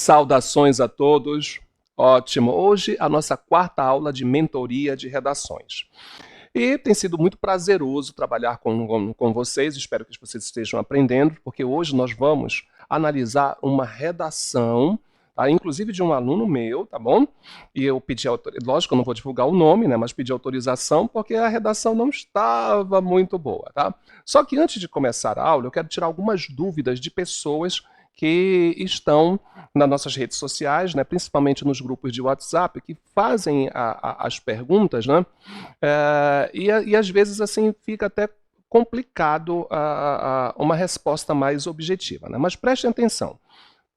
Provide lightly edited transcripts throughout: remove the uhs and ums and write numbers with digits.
Saudações a todos. Ótimo. Hoje a nossa quarta aula de mentoria de redações. E tem sido muito prazeroso trabalhar com vocês, espero que vocês estejam aprendendo, porque hoje nós vamos analisar uma redação, tá? Inclusive de um aluno meu, tá bom? E eu pedi, lógico, eu não vou divulgar o nome, né, mas pedi autorização porque a redação não estava muito boa, tá? Só que antes de começar a aula, eu quero tirar algumas dúvidas de pessoas que estão nas nossas redes sociais, né, principalmente nos grupos de WhatsApp, que fazem as perguntas, né, e às vezes assim fica até complicado uma resposta mais objetiva, né? Mas prestem atenção,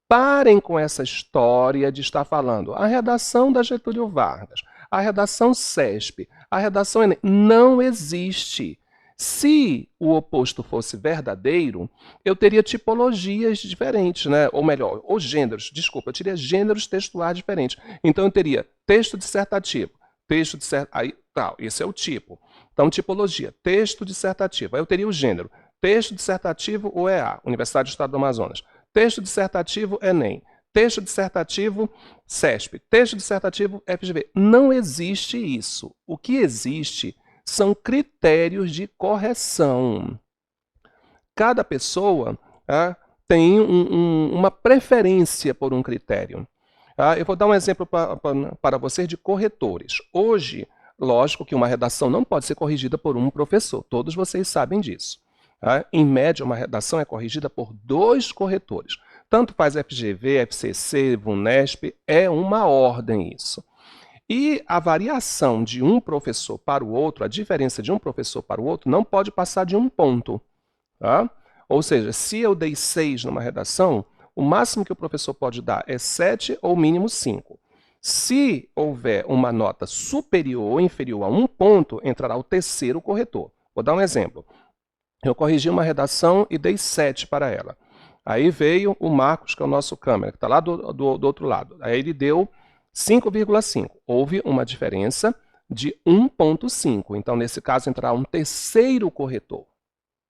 parem com essa história de estar falando a redação da Getúlio Vargas, a redação CESP, a redação Enem, não existe. Se o oposto fosse verdadeiro, eu teria tipologias diferentes, né? Ou melhor, ou gêneros, desculpa, eu teria gêneros textuais diferentes. Então eu teria texto dissertativo, texto dissertativo, aí tal, esse é o tipo. Então tipologia, texto dissertativo, aí eu teria o gênero, texto dissertativo UEA, Universidade do Estado do Amazonas, texto dissertativo Enem, texto dissertativo CESP, texto dissertativo FGV. Não existe isso. O que existe são critérios de correção. Cada pessoa tem uma preferência por um critério. Eu vou dar um exemplo para vocês de corretores. Hoje, lógico que uma redação não pode ser corrigida por um professor, todos vocês sabem disso. Em média, uma redação é corrigida por 2 corretores. Tanto faz FGV, FCC, VUNESP, é uma ordem isso. E a variação de um professor para o outro, a diferença de um professor para o outro, não pode passar de 1 ponto. Tá? Ou seja, se eu dei 6 numa redação, o máximo que o professor pode dar é 7 ou mínimo 5. Se houver uma nota superior ou inferior a 1 ponto, entrará o terceiro corretor. Vou dar um exemplo. Eu corrigi uma redação e dei 7 para ela. Aí veio o Marcos, que é o nosso câmera, que está lá do outro lado. Aí ele deu 5,5. Houve uma diferença de 1,5. Então, nesse caso, entrará um terceiro corretor.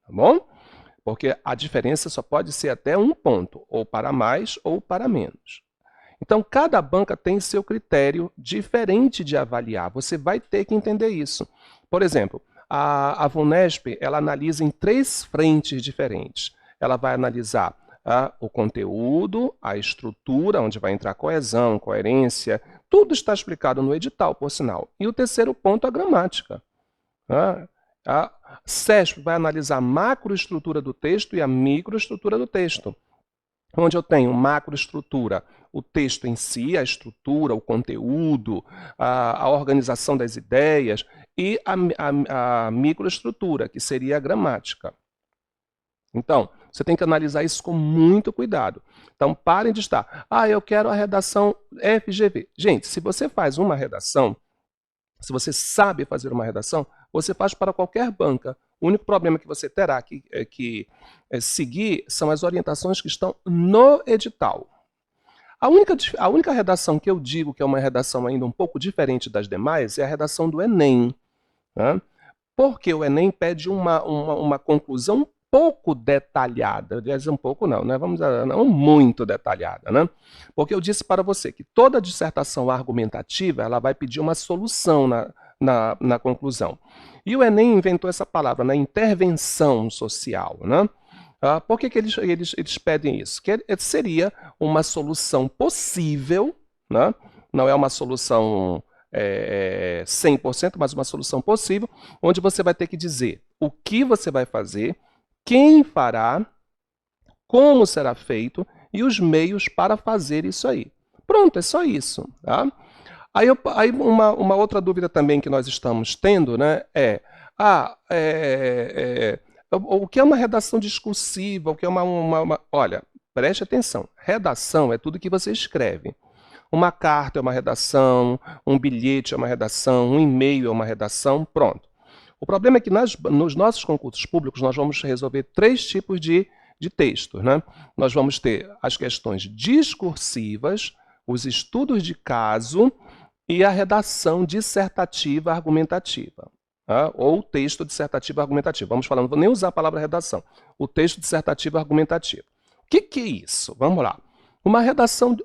Tá bom? Porque a diferença só pode ser até 1 ponto, ou para mais ou para menos. Então, cada banca tem seu critério diferente de avaliar. Você vai ter que entender isso. Por exemplo, a VUNESP, ela analisa em 3 frentes diferentes. Ela vai analisar o conteúdo, a estrutura, onde vai entrar coesão, coerência, tudo está explicado no edital, por sinal. E o terceiro ponto, a gramática. A CESP vai analisar a macroestrutura do texto e a microestrutura do texto. Onde eu tenho macroestrutura, o texto em si, a estrutura, o conteúdo, a organização das ideias, e a microestrutura, que seria a gramática. Então, você tem que analisar isso com muito cuidado. Então, parem de estar, eu quero a redação FGV. Gente, se você faz uma redação, se você sabe fazer uma redação, você faz para qualquer banca. O único problema que você terá que seguir são as orientações que estão no edital. A única redação que eu digo que é uma redação ainda um pouco diferente das demais é a redação do Enem. Né? Porque o Enem pede uma conclusão um pouco detalhada, aliás, um pouco não, né? Não muito detalhada, né? Porque eu disse para você que toda dissertação argumentativa ela vai pedir uma solução na conclusão. E o Enem inventou essa palavra, né? Intervenção social, né? Por que eles pedem isso? Que seria uma solução possível, né? Não é uma solução 100%, mas uma solução possível, onde você vai ter que dizer o que você vai fazer, quem fará, como será feito e os meios para fazer isso aí. Pronto, é só isso. Tá? Aí uma outra dúvida também que nós estamos tendo, né, o que é uma redação discursiva, o que é Olha, preste atenção, redação é tudo que você escreve. Uma carta é uma redação, um bilhete é uma redação, um e-mail é uma redação, pronto. O problema é que nos nossos concursos públicos nós vamos resolver 3 tipos de textos. Né? Nós vamos ter as questões discursivas, os estudos de caso e a redação dissertativa argumentativa. Ou texto dissertativo argumentativo. Vamos falar, não vou nem usar a palavra redação. O texto dissertativo argumentativo. O que é isso? Vamos lá. Uma redação,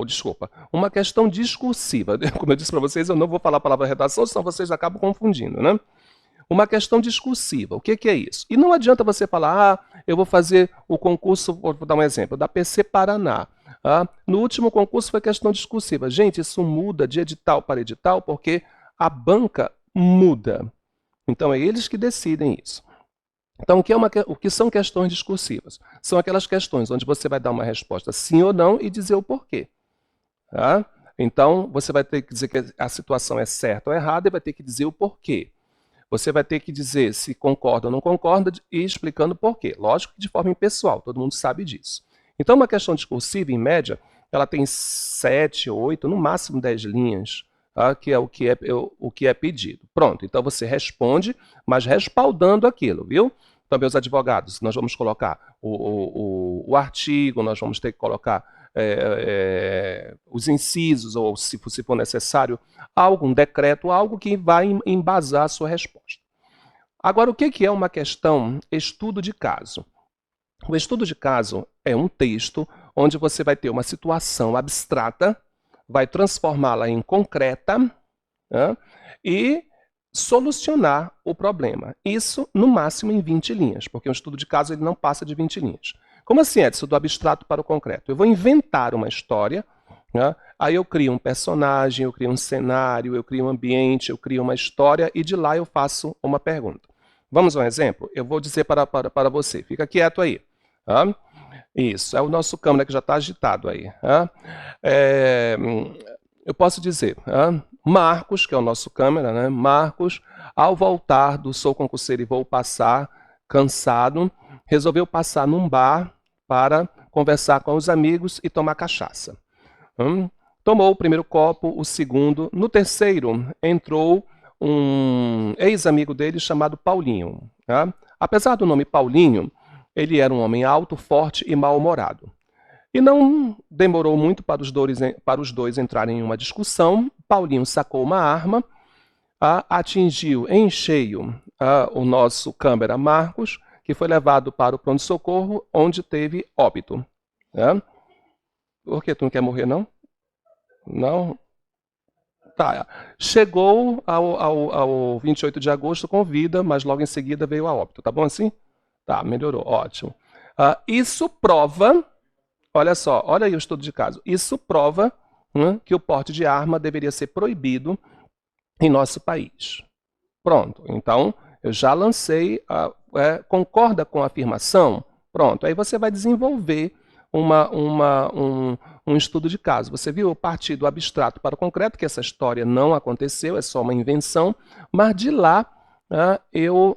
desculpa, uma questão discursiva. Como eu disse para vocês, eu não vou falar a palavra redação, senão vocês acabam confundindo, né? Uma questão discursiva. O que é isso? E não adianta você falar, eu vou fazer o concurso, vou dar um exemplo, da PC Paraná. No último concurso foi questão discursiva. Gente, isso muda de edital para edital porque a banca muda. Então, é eles que decidem isso. Então, o que são questões discursivas? São aquelas questões onde você vai dar uma resposta sim ou não e dizer o porquê. Tá? Então, você vai ter que dizer que a situação é certa ou errada e vai ter que dizer o porquê. Você vai ter que dizer se concorda ou não concorda e explicando por quê. Lógico que de forma impessoal, todo mundo sabe disso. Então, uma questão discursiva, em média, ela tem 7, 8, no máximo 10 linhas, tá? Que é o que é pedido. Pronto, então você responde, mas respaldando aquilo, viu? Então, meus advogados, nós vamos colocar o artigo, nós vamos ter que colocar os incisos, ou se for necessário, algum decreto, algo que vai embasar a sua resposta. Agora, o que é uma questão estudo de caso? O estudo de caso é um texto onde você vai ter uma situação abstrata, vai transformá-la em concreta, né, e solucionar o problema. Isso, no máximo, em 20 linhas, porque um estudo de caso ele não passa de 20 linhas. Como assim, Edson, do abstrato para o concreto? Eu vou inventar uma história, né? Aí eu crio um personagem, eu crio um cenário, eu crio um ambiente, eu crio uma história e de lá eu faço uma pergunta. Vamos a um exemplo? Eu vou dizer para você, fica quieto aí. Tá? Isso, é o nosso câmera que já está agitado aí. Tá? Eu posso dizer, Marcos, que é o nosso câmera, né? Marcos, ao voltar do Sou Concurseiro e Vou Passar, cansado, resolveu passar num bar para conversar com os amigos e tomar cachaça. Tomou o primeiro copo, o segundo. No terceiro, entrou um ex-amigo dele chamado Paulinho. Tá? Apesar do nome Paulinho, ele era um homem alto, forte e mal-humorado. E não demorou muito para os dois entrarem em uma discussão. Paulinho sacou uma arma, atingiu em cheio o nosso câmera Marcos, que foi levado para o pronto-socorro, onde teve óbito. Por que tu não quer morrer, não? Não? Tá. Chegou ao 28 de agosto com vida, mas logo em seguida veio a óbito. Tá bom assim? Tá, melhorou. Ótimo. Isso prova, olha só, olha aí o estudo de caso. Isso prova que o porte de arma deveria ser proibido em nosso país. Pronto. Então, eu já lancei, concorda com a afirmação? Pronto. Aí você vai desenvolver um estudo de caso. Você viu partir do abstrato para o concreto, que essa história não aconteceu, é só uma invenção, mas de lá eu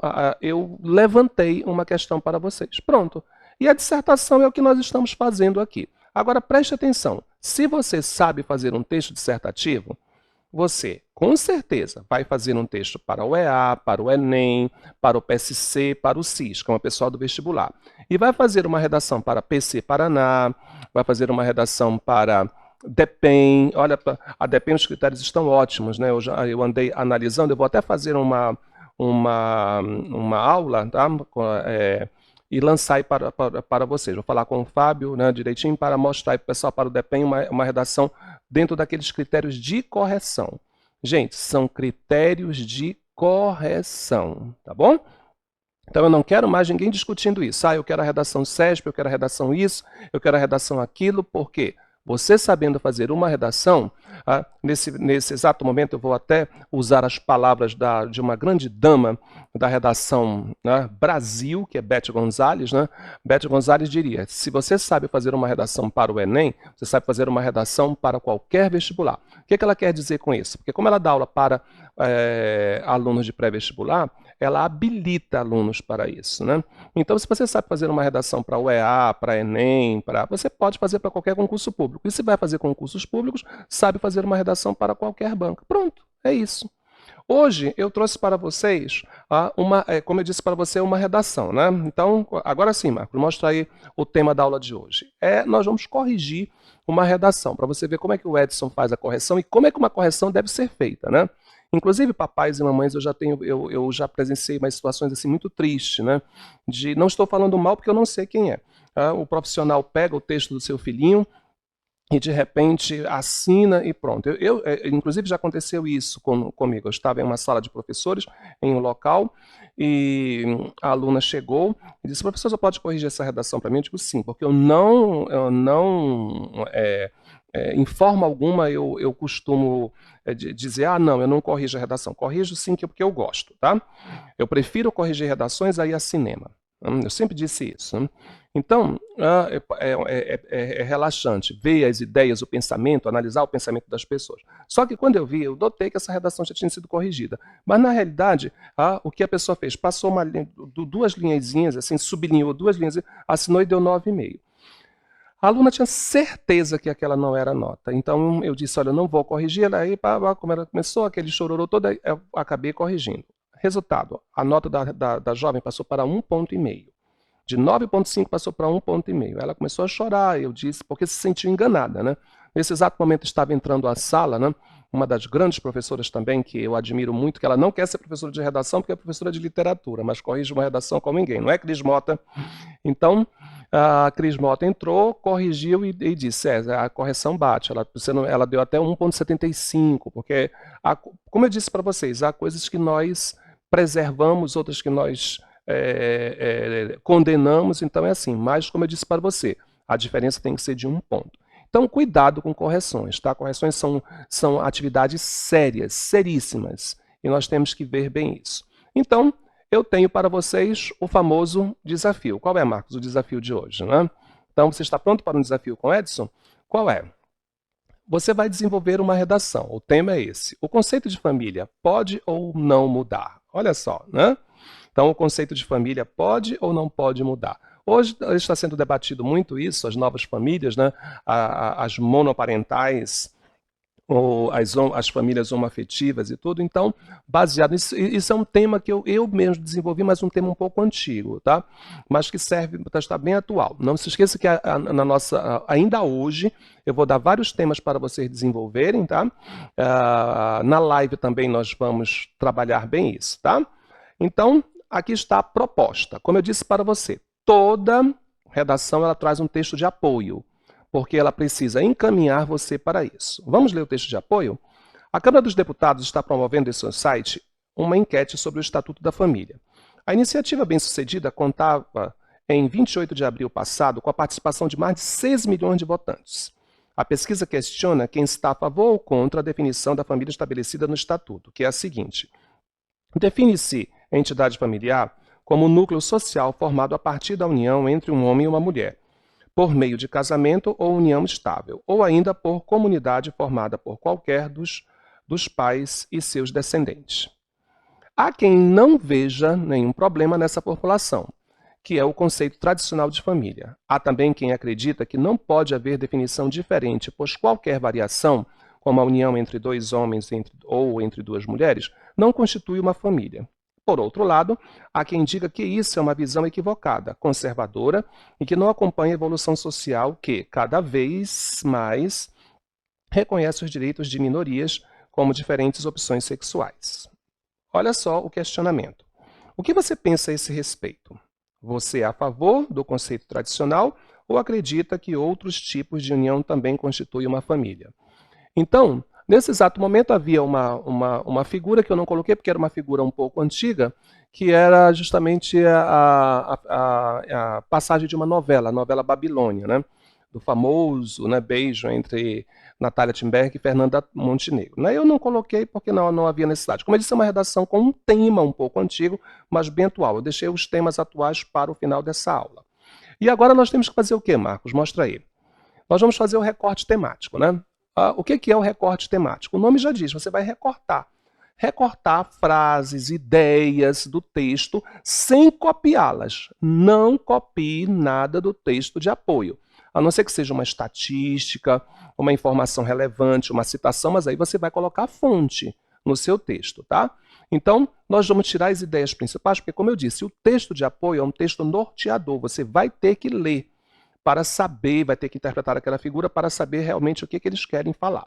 levantei uma questão para vocês. Pronto. E a dissertação é o que nós estamos fazendo aqui. Agora, preste atenção. Se você sabe fazer um texto dissertativo, você, com certeza, vai fazer um texto para o EA, para o Enem, para o PSC, para o CIS, que é o pessoal do vestibular. E vai fazer uma redação para PC Paraná, vai fazer uma redação para DEPEN. Olha, a DEPEN, os critérios estão ótimos, né? Eu andei analisando, eu vou até fazer uma aula, tá? E lançar aí para vocês. Vou falar com o Fábio, né, direitinho, para mostrar aí para o pessoal, para o DEPEN, uma redação dentro daqueles critérios de correção. Gente, são critérios de correção, tá bom? Então, eu não quero mais ninguém discutindo isso. Eu quero a redação CESP, eu quero a redação isso, eu quero a redação aquilo, por quê? Você sabendo fazer uma redação, nesse exato momento eu vou até usar as palavras de uma grande dama da redação, né, Brasil, que é Beth Gonzalez. Né? Beth Gonzalez diria, se você sabe fazer uma redação para o Enem, você sabe fazer uma redação para qualquer vestibular. O que ela quer dizer com isso? Porque como ela dá aula para alunos de pré-vestibular, ela habilita alunos para isso. Né? Então, se você sabe fazer uma redação para o EA, para Enem, você pode fazer para qualquer concurso público. E se vai fazer concursos públicos, sabe fazer uma redação para qualquer banca. Pronto, é isso. Hoje eu trouxe para vocês, como eu disse para você, uma redação. Né? Então, agora sim, Marcos, mostra aí o tema da aula de hoje. Nós vamos corrigir uma redação, para você ver como é que o Edson faz a correção e como é que uma correção deve ser feita. Né? Inclusive, papais e mamães, eu já presenciei umas situações assim muito tristes, né? Não estou falando mal porque eu não sei quem é. O profissional pega o texto do seu filhinho, e de repente assina e pronto. Inclusive, já aconteceu isso comigo. Eu estava em uma sala de professores, em um local, e a aluna chegou e disse: professor, você pode corrigir essa redação para mim? Eu digo: sim, porque em forma alguma eu costumo dizer: ah, não, eu não corrijo a redação. Corrijo sim, porque eu gosto, tá? Eu prefiro corrigir redações a ir a cinema. Eu sempre disse isso. Então, é relaxante ver as ideias, o pensamento, analisar o pensamento das pessoas. Só que quando eu vi, eu notei que essa redação já tinha sido corrigida. Mas, na realidade, o que a pessoa fez? Passou duas linhazinhas, assim, sublinhou duas linhas, assinou e deu 9,5. A aluna tinha certeza que aquela não era nota. Então, eu disse: olha, eu não vou corrigir. Ela aí, como ela começou, aquele chororô todo, eu acabei corrigindo. Resultado, a nota da jovem passou para 1,5 ponto. De 9,5 passou para 1,5 ponto. Ela começou a chorar, eu disse, porque se sentiu enganada, né? Nesse exato momento estava entrando à sala, né? Uma das grandes professoras também, que eu admiro muito, que ela não quer ser professora de redação, porque é professora de literatura, mas corrige uma redação como ninguém, não é, Cris Mota? Então, a Cris Mota entrou, corrigiu e disse: a correção bate. Ela deu até 1,75, porque, como eu disse para vocês, há coisas que nós preservamos, outras que nós condenamos, então é assim. Mas, como eu disse para você, a diferença tem que ser de 1 ponto. Então, cuidado com correções, tá? Correções são atividades sérias, seríssimas, e nós temos que ver bem isso. Então, eu tenho para vocês o famoso desafio. Qual é, Marcos, o desafio de hoje, né? Então, você está pronto para um desafio com Edson? Qual é? Você vai desenvolver uma redação. O tema é esse. O conceito de família pode ou não mudar? Olha só, né? Então, o conceito de família pode ou não pode mudar? Hoje está sendo debatido muito isso, as novas famílias, né? As monoparentais, ou as famílias homoafetivas e tudo. Então, baseado nisso, isso é um tema que eu mesmo desenvolvi, mas um tema um pouco antigo, tá? Mas que serve para estar bem atual. Não se esqueça que ainda hoje eu vou dar vários temas para vocês desenvolverem, tá? Na live também nós vamos trabalhar bem isso, tá? Então, aqui está a proposta. Como eu disse para você, toda redação ela traz um texto de apoio, porque ela precisa encaminhar você para isso. Vamos ler o texto de apoio? A Câmara dos Deputados está promovendo em seu site uma enquete sobre o Estatuto da Família. A iniciativa bem-sucedida contava, em 28 de abril passado, com a participação de mais de 6 milhões de votantes. A pesquisa questiona quem está a favor ou contra a definição da família estabelecida no Estatuto, que é a seguinte: define-se a entidade familiar como um núcleo social formado a partir da união entre um homem e uma mulher, por meio de casamento ou união estável, ou ainda por comunidade formada por qualquer dos pais e seus descendentes. Há quem não veja nenhum problema nessa formulação, que é o conceito tradicional de família. Há também quem acredita que não pode haver definição diferente, pois qualquer variação, como a união entre dois homens ou entre duas mulheres, não constitui uma família. Por outro lado, há quem diga que isso é uma visão equivocada, conservadora e que não acompanha a evolução social que, cada vez mais, reconhece os direitos de minorias como diferentes opções sexuais. Olha só o questionamento. O que você pensa a esse respeito? Você é a favor do conceito tradicional ou acredita que outros tipos de união também constituem uma família? Então, nesse exato momento havia uma figura que eu não coloquei porque era uma figura um pouco antiga, que era justamente a passagem de uma novela, a novela Babilônia, né? Do famoso, né, beijo entre Natália Timberg e Fernanda Montenegro. Né? Eu não coloquei porque não havia necessidade. Como eu disse, é uma redação com um tema um pouco antigo, mas bem atual. Eu deixei os temas atuais para o final dessa aula. E agora nós temos que fazer o quê, Marcos? Mostra aí. Nós vamos fazer o recorte temático, né? O que é o recorte temático? O nome já diz, você vai recortar. Recortar frases, ideias do texto sem copiá-las. Não copie nada do texto de apoio. A não ser que seja uma estatística, uma informação relevante, uma citação, mas aí você vai colocar a fonte no seu texto, tá? Então, nós vamos tirar as ideias principais, porque, como eu disse, o texto de apoio é um texto norteador, você vai ter que ler para saber, vai ter que interpretar aquela figura para saber realmente o que eles querem falar.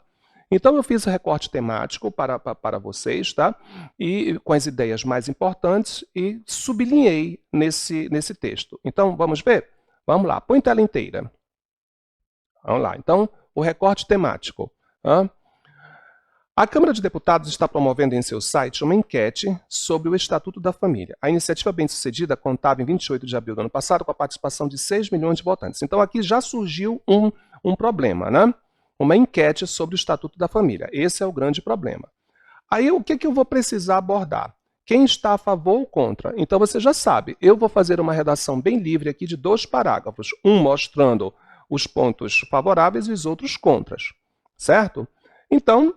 Então, eu fiz o recorte temático para vocês, tá? E com as ideias mais importantes e sublinhei nesse texto. Então, vamos ver? Vamos lá, põe tela inteira. Vamos lá. Então, o recorte temático. A Câmara de Deputados está promovendo em seu site uma enquete sobre o Estatuto da Família. A iniciativa bem-sucedida contava em 28 de abril do ano passado com a participação de 6 milhões de votantes. Então aqui já surgiu um problema, né? Uma enquete sobre o Estatuto da Família. Esse é o grande problema. Aí o que eu vou precisar abordar? Quem está a favor ou contra? Então você já sabe, eu vou fazer uma redação bem livre aqui de 2 parágrafos, um mostrando os pontos favoráveis e os outros contras, certo? Então,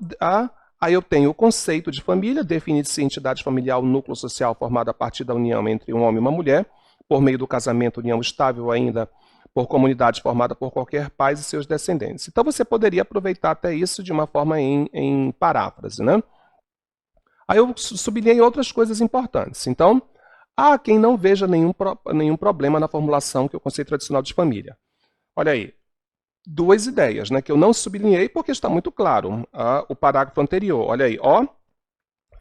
aí eu tenho o conceito de família, define-se entidade familiar, o núcleo social formado a partir da união entre um homem e uma mulher, por meio do casamento, união estável ainda por comunidade formada por qualquer pai e seus descendentes. Então você poderia aproveitar até isso de uma forma em paráfrase, né? Aí eu sublinhei outras coisas importantes. Então, há quem não veja nenhum problema na formulação que é o conceito tradicional de família. Olha aí, 2 ideias, né, que eu não sublinhei porque está muito claro. O parágrafo anterior, olha aí,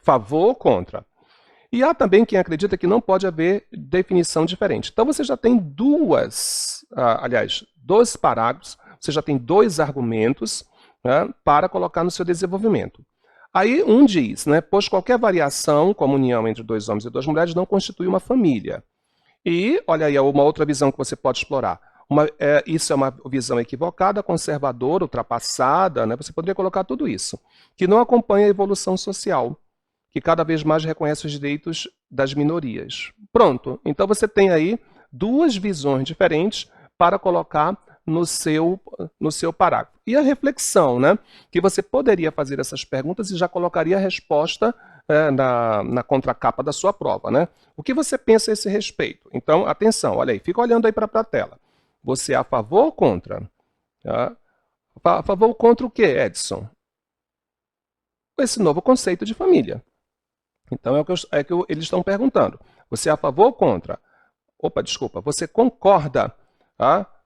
favor ou contra. E há também quem acredita que não pode haver definição diferente. Então você já tem 2 parágrafos, você já tem 2 argumentos, né, para colocar no seu desenvolvimento. Aí um diz, né, pois qualquer variação, como união entre 2 homens e 2 mulheres, não constitui uma família. E, olha aí, uma outra visão que você pode explorar. Isso é uma visão equivocada, conservadora, ultrapassada, né? Você poderia colocar tudo isso, que não acompanha a evolução social, que cada vez mais reconhece os direitos das minorias. Pronto, então você tem aí 2 visões diferentes para colocar no seu parágrafo. E a reflexão, né? Que você poderia fazer essas perguntas e já colocaria a resposta na contracapa da sua prova, né? O que você pensa a esse respeito? Então, atenção, olha aí, fica olhando aí para a tela. Você é a favor ou contra? A favor ou contra o quê, Edson? Esse novo conceito de família. Então, é o que eles estão perguntando. Você é a favor ou contra? Opa, desculpa. Você concorda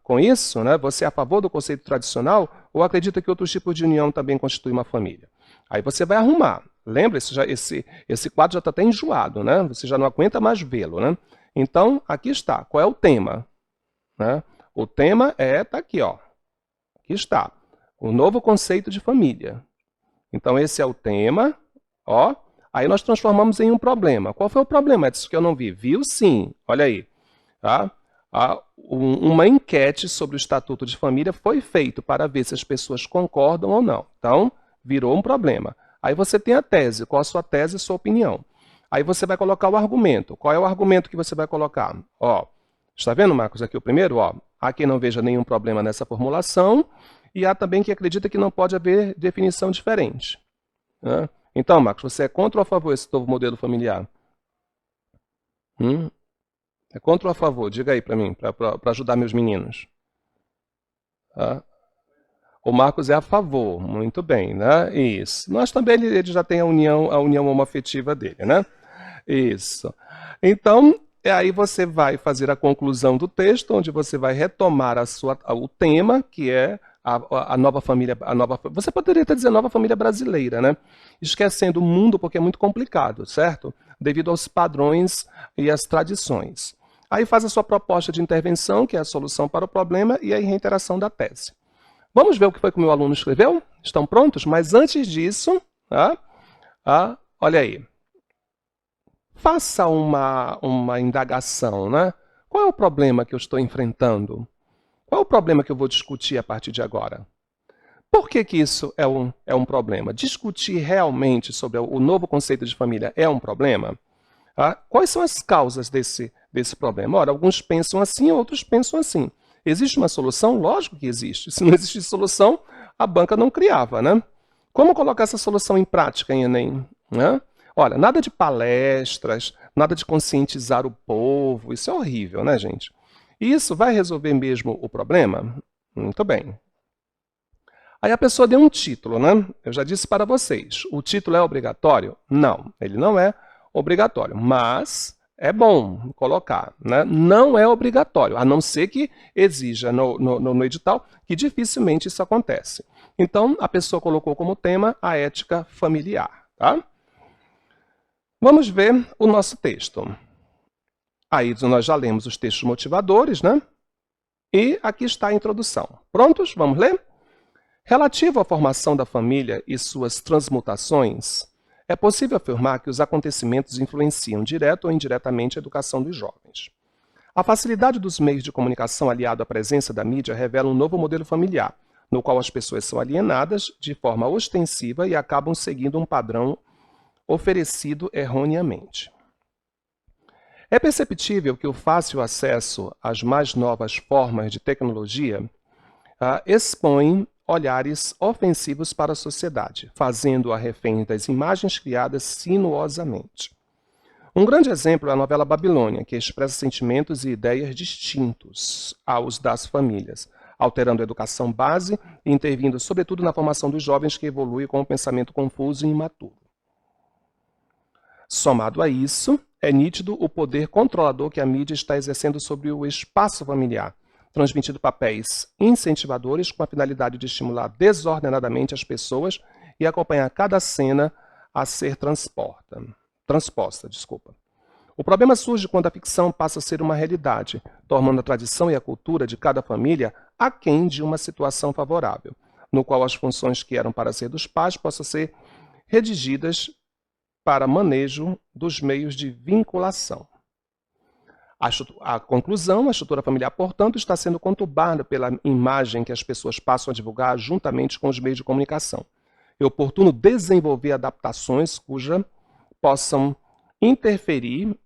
com isso? Né? Você é a favor do conceito tradicional ou acredita que outros tipos de união também constituem uma família? Aí você vai arrumar. Lembra? Esse quadro já está até enjoado, né? Você já não aguenta mais vê-lo, né? Então, aqui está. Qual é o tema? Né? O tema está aqui, ó. Aqui está. O novo conceito de família. Então, esse é o tema, ó. Aí nós transformamos em um problema. Qual foi o problema? É disso que eu não vi. Viu sim. Olha aí. Tá? Uma enquete sobre o Estatuto de Família foi feita para ver se as pessoas concordam ou não. Então, virou um problema. Aí você tem a tese. Qual a sua tese e sua opinião? Aí você vai colocar o argumento. Qual é o argumento que você vai colocar? Ó, está vendo, Marcos, aqui o primeiro? Ó, há quem não veja nenhum problema nessa formulação e há também quem acredita que não pode haver definição diferente. Né? Então, Marcos, você é contra ou a favor desse novo modelo familiar? É contra ou a favor? Diga aí para mim, para ajudar meus meninos. O Marcos é a favor, muito bem, né? Isso. Nós também, ele já tem a união homoafetiva dele, né? Isso. Então, aí você vai fazer a conclusão do texto, onde você vai retomar o tema, que é a nova família, você poderia até dizer nova família brasileira, né? Esquecendo o mundo, porque é muito complicado, certo? Devido aos padrões e às tradições. Aí faz a sua proposta de intervenção, que é a solução para o problema, e a reiteração da tese. Vamos ver o que foi que o meu aluno escreveu? Estão prontos? Mas antes disso, olha aí. Faça uma indagação, né? Qual é o problema que eu estou enfrentando? Qual é o problema que eu vou discutir a partir de agora? Por que isso é um problema? Discutir realmente sobre o novo conceito de família é um problema? Quais são as causas desse problema? Ora, alguns pensam assim, outros pensam assim. Existe uma solução? Lógico que existe. Se não existisse solução, a banca não criava, né? Como colocar essa solução em prática em Enem? Né? Olha, nada de palestras, nada de conscientizar o povo, isso é horrível, né, gente? Isso vai resolver mesmo o problema? Muito bem. Aí a pessoa deu um título, né? Eu já disse para vocês, o título é obrigatório? Não, ele não é obrigatório, mas é bom colocar, né? Não é obrigatório, a não ser que exija no edital, que dificilmente isso acontece. Então, a pessoa colocou como tema a ética familiar, tá? Vamos ver o nosso texto. Aí nós já lemos os textos motivadores, né? E aqui está a introdução. Prontos? Vamos ler? Relativo à formação da família e suas transmutações, é possível afirmar que os acontecimentos influenciam direto ou indiretamente a educação dos jovens. A facilidade dos meios de comunicação aliado à presença da mídia revela um novo modelo familiar, no qual as pessoas são alienadas de forma ostensiva e acabam seguindo um padrão oferecido erroneamente. É perceptível que o fácil acesso às mais novas formas de tecnologia expõe olhares ofensivos para a sociedade, fazendo-a refém das imagens criadas sinuosamente. Um grande exemplo é a novela Babilônia, que expressa sentimentos e ideias distintos aos das famílias, alterando a educação base e intervindo sobretudo na formação dos jovens que evoluem com um pensamento confuso e imaturo. Somado a isso, é nítido o poder controlador que a mídia está exercendo sobre o espaço familiar, transmitindo papéis incentivadores com a finalidade de estimular desordenadamente as pessoas e acompanhar cada cena a ser transposta. O problema surge quando a ficção passa a ser uma realidade, tornando a tradição e a cultura de cada família aquém de uma situação favorável, no qual as funções que eram para ser dos pais possam ser redigidas para manejo dos meios de vinculação. A conclusão, a estrutura familiar, portanto, está sendo conturbada pela imagem que as pessoas passam a divulgar juntamente com os meios de comunicação. É oportuno desenvolver adaptações cuja possam interferir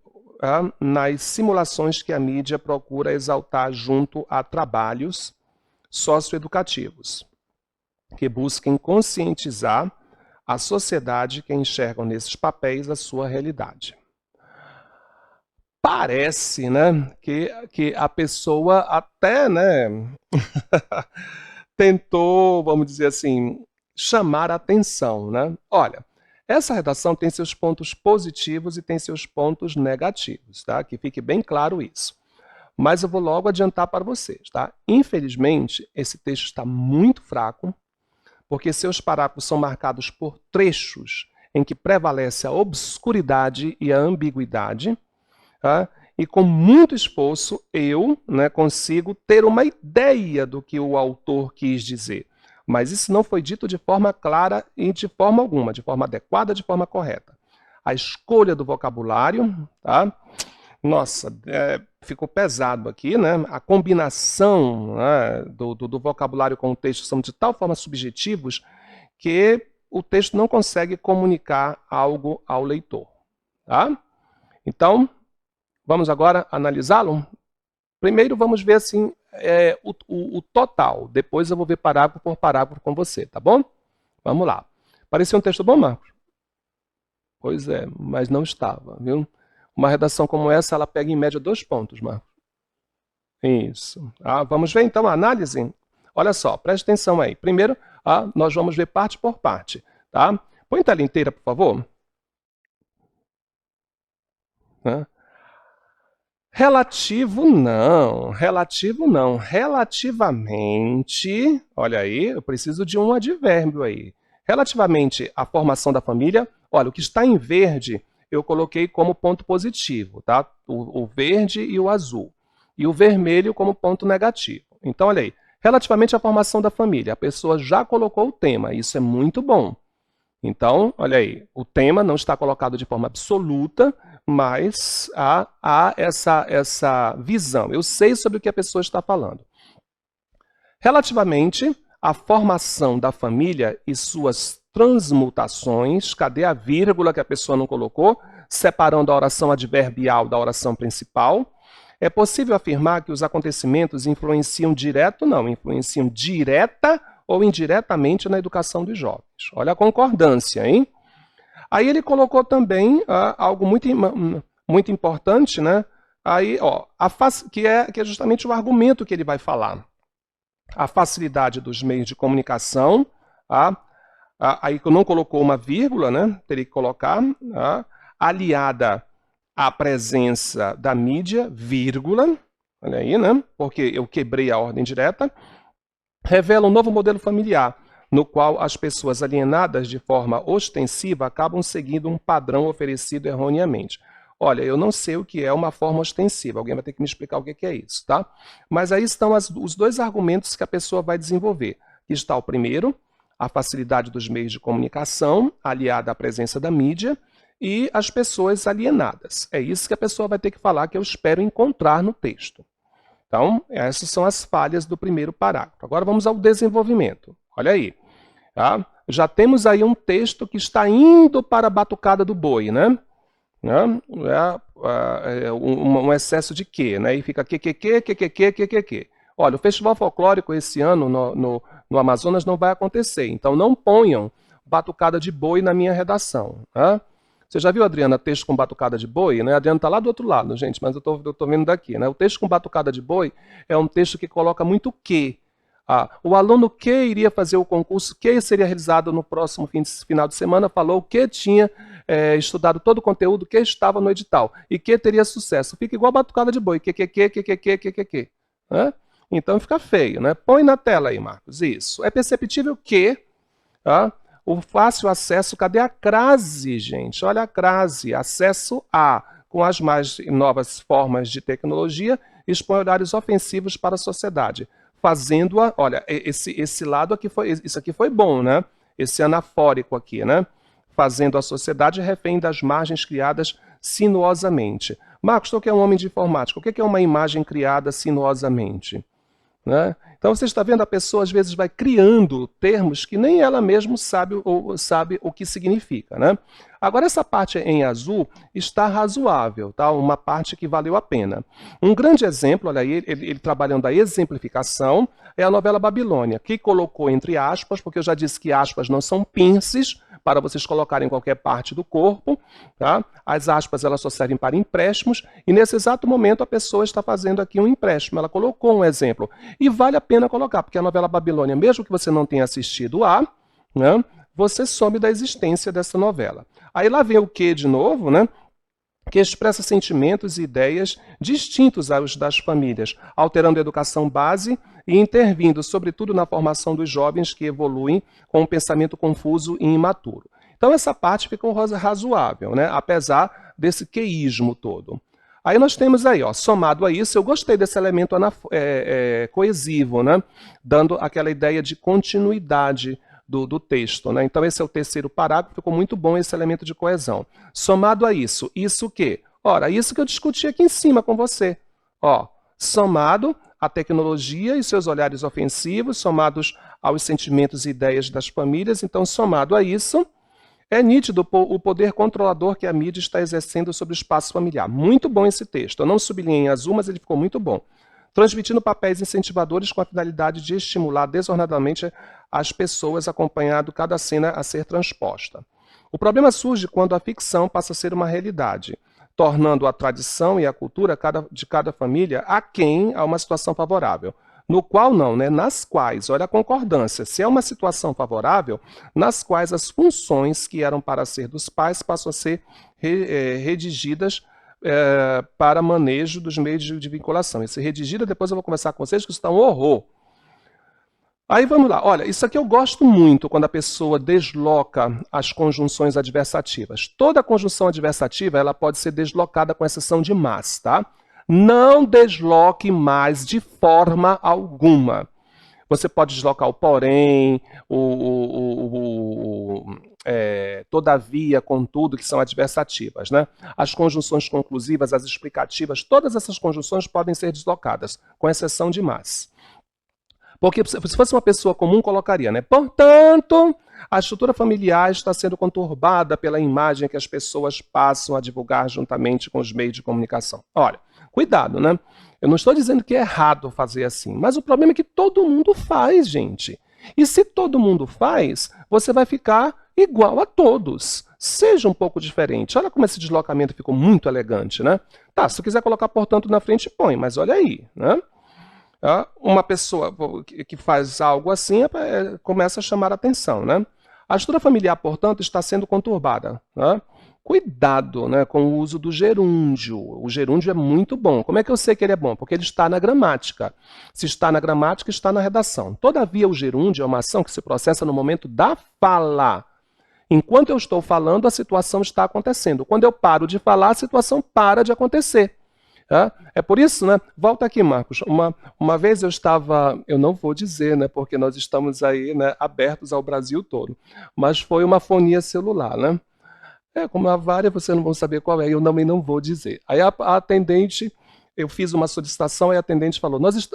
nas simulações que a mídia procura exaltar junto a trabalhos socioeducativos, que busquem conscientizar a sociedade que enxergam nesses papéis a sua realidade. Parece, né, que a pessoa até, né, tentou, vamos dizer assim, chamar a atenção, né? Olha, essa redação tem seus pontos positivos e tem seus pontos negativos, tá? Que fique bem claro isso. Mas eu vou logo adiantar para vocês, tá? Infelizmente, esse texto está muito fraco, porque seus parágrafos são marcados por trechos em que prevalece a obscuridade e a ambiguidade, tá? E com muito esforço eu, né, consigo ter uma ideia do que o autor quis dizer. Mas isso não foi dito de forma clara e de forma alguma, de forma adequada, de forma correta. A escolha do vocabulário, tá? Nossa, ficou pesado aqui, né? A combinação, né, do vocabulário com o texto são de tal forma subjetivos que o texto não consegue comunicar algo ao leitor, tá? Então, vamos agora analisá-lo? Primeiro vamos ver assim, o total, depois eu vou ver parágrafo por parágrafo com você, tá bom? Vamos lá. Parecia um texto bom, Marcos? Pois é, mas não estava, viu? Uma redação como essa, ela pega em média 2 pontos, Marcos. Isso. Vamos ver então a análise? Olha só, preste atenção aí. Primeiro, nós vamos ver parte por parte, tá? Põe a tela inteira, por favor. Relativo não, relativamente, olha aí, eu preciso de um advérbio aí. Relativamente à formação da família, olha, o que está em verde eu coloquei como ponto positivo, tá? O verde e o azul. E o vermelho como ponto negativo. Então, olha aí, relativamente à formação da família, a pessoa já colocou o tema, isso é muito bom. Então, olha aí, o tema não está colocado de forma absoluta, mas há essa visão. Eu sei sobre o que a pessoa está falando. Relativamente à formação da família e suas transmutações, cadê a vírgula que a pessoa não colocou? Separando a oração adverbial da oração principal. É possível afirmar que os acontecimentos influenciam influenciam direta ou indiretamente na educação dos jovens. Olha a concordância, hein? Aí ele colocou também algo muito importante, né? Aí, ó, que é justamente o argumento que ele vai falar. A facilidade dos meios de comunicação, aí não colocou uma vírgula, né? Teria que colocar, aliada à presença da mídia, vírgula, olha aí, né? Porque eu quebrei a ordem direta, revela um novo modelo familiar, no qual as pessoas alienadas de forma ostensiva acabam seguindo um padrão oferecido erroneamente. Olha, eu não sei o que é uma forma ostensiva, alguém vai ter que me explicar o que é isso, tá? Mas aí estão os dois argumentos que a pessoa vai desenvolver, está o primeiro, a facilidade dos meios de comunicação, aliada à presença da mídia, e as pessoas alienadas. É isso que a pessoa vai ter que falar, que eu espero encontrar no texto. Então, essas são as falhas do primeiro parágrafo. Agora vamos ao desenvolvimento. Olha aí. Tá? Já temos aí um texto que está indo para a batucada do boi, né? Um excesso de quê, né? E fica que. Olha, o Festival Folclórico esse ano no Amazonas não vai acontecer, então não ponham batucada de boi na minha redação. Tá? Você já viu, Adriana, texto com batucada de boi? Né? A Adriana está lá do outro lado, gente, mas eu estou vendo daqui. Né? O texto com batucada de boi é um texto que coloca muito que. O aluno que iria fazer o concurso, que seria realizado no próximo final de semana, falou que tinha estudado todo o conteúdo que estava no edital e que teria sucesso. Fica igual a batucada de boi, que. Né? Então fica feio, né? Põe na tela aí, Marcos, isso. É perceptível que o fácil acesso, cadê a crase, gente? Olha a crase, acesso a, com as mais novas formas de tecnologia, expõe horários ofensivos para a sociedade. Fazendo-a, olha, esse lado aqui isso aqui foi bom, né? Esse anafórico aqui, né? Fazendo a sociedade refém das margens criadas sinuosamente. Marcos, tu que é um homem de informática, o que é uma imagem criada sinuosamente? Né? Então você está vendo, a pessoa às vezes vai criando termos que nem ela mesma sabe o que significa. Né? Agora essa parte em azul está razoável, tá? Uma parte que valeu a pena. Um grande exemplo, olha aí, ele trabalhando a exemplificação, é a novela Babilônia, que colocou entre aspas, porque eu já disse que aspas não são pinces, para vocês colocarem em qualquer parte do corpo. Tá? As aspas elas só servem para empréstimos, e nesse exato momento a pessoa está fazendo aqui um empréstimo, ela colocou um exemplo. E vale a pena colocar, porque a novela Babilônia, mesmo que você não tenha assistido né, você some da existência dessa novela. Aí lá vem o que de novo, né? Que expressa sentimentos e ideias distintos aos das famílias, alterando a educação base e intervindo, sobretudo, na formação dos jovens que evoluem com um pensamento confuso e imaturo. Então, essa parte ficou razoável, né? Apesar desse queísmo todo. Aí nós temos aí, ó, somado a isso, eu gostei desse elemento coesivo, né? Dando aquela ideia de continuidade do texto. Né? Então, esse é o terceiro parágrafo, ficou muito bom esse elemento de coesão. Somado a isso, isso o quê? Ora, isso que eu discuti aqui em cima com você. Ó, somado à tecnologia e seus olhares ofensivos, somados aos sentimentos e ideias das famílias, então, somado a isso, é nítido o poder controlador que a mídia está exercendo sobre o espaço familiar. Muito bom esse texto. Eu não sublinhei em azul, mas ele ficou muito bom. Transmitindo papéis incentivadores com a finalidade de estimular desordenadamente as pessoas, acompanhando cada cena a ser transposta. O problema surge quando a ficção passa a ser uma realidade, tornando a tradição e a cultura de cada família aquém a uma situação favorável. No qual não, né? Nas quais, olha a concordância, se é uma situação favorável, nas quais as funções que eram para ser dos pais passam a ser redigidas para manejo dos meios de vinculação. Esse redigida, depois eu vou conversar com vocês, que isso está um horror. Aí vamos lá, olha, isso aqui eu gosto muito quando a pessoa desloca as conjunções adversativas. Toda conjunção adversativa ela pode ser deslocada com exceção de mas, tá? Não desloque mais de forma alguma. Você pode deslocar o porém, todavia, contudo, que são adversativas. Né? As conjunções conclusivas, as explicativas, todas essas conjunções podem ser deslocadas, com exceção de mas. Porque se fosse uma pessoa comum, colocaria, né? Portanto, a estrutura familiar está sendo conturbada pela imagem que as pessoas passam a divulgar juntamente com os meios de comunicação. Olha, cuidado, né? Eu não estou dizendo que é errado fazer assim, mas o problema é que todo mundo faz, gente. E se todo mundo faz, você vai ficar igual a todos. Seja um pouco diferente. Olha como esse deslocamento ficou muito elegante, né? Tá, se tu quiser colocar, portanto, na frente, põe, mas olha aí, né? Uma pessoa que faz algo assim começa a chamar a atenção, né? A estrutura familiar, portanto, está sendo conturbada. Né? Cuidado, né, com o uso do gerúndio. O gerúndio é muito bom. Como é que eu sei que ele é bom? Porque ele está na gramática. Se está na gramática, está na redação. Todavia, o gerúndio é uma ação que se processa no momento da fala. Enquanto eu estou falando, a situação está acontecendo. Quando eu paro de falar, a situação para de acontecer. É por isso, né? Volta aqui, Marcos. Uma vez eu não vou dizer, né? Porque nós estamos aí, né, abertos ao Brasil todo. Mas foi uma fonia celular, né? Como a várias, vocês não vão saber qual é, eu também não vou dizer. Aí a atendente, eu fiz uma solicitação e a atendente falou, nós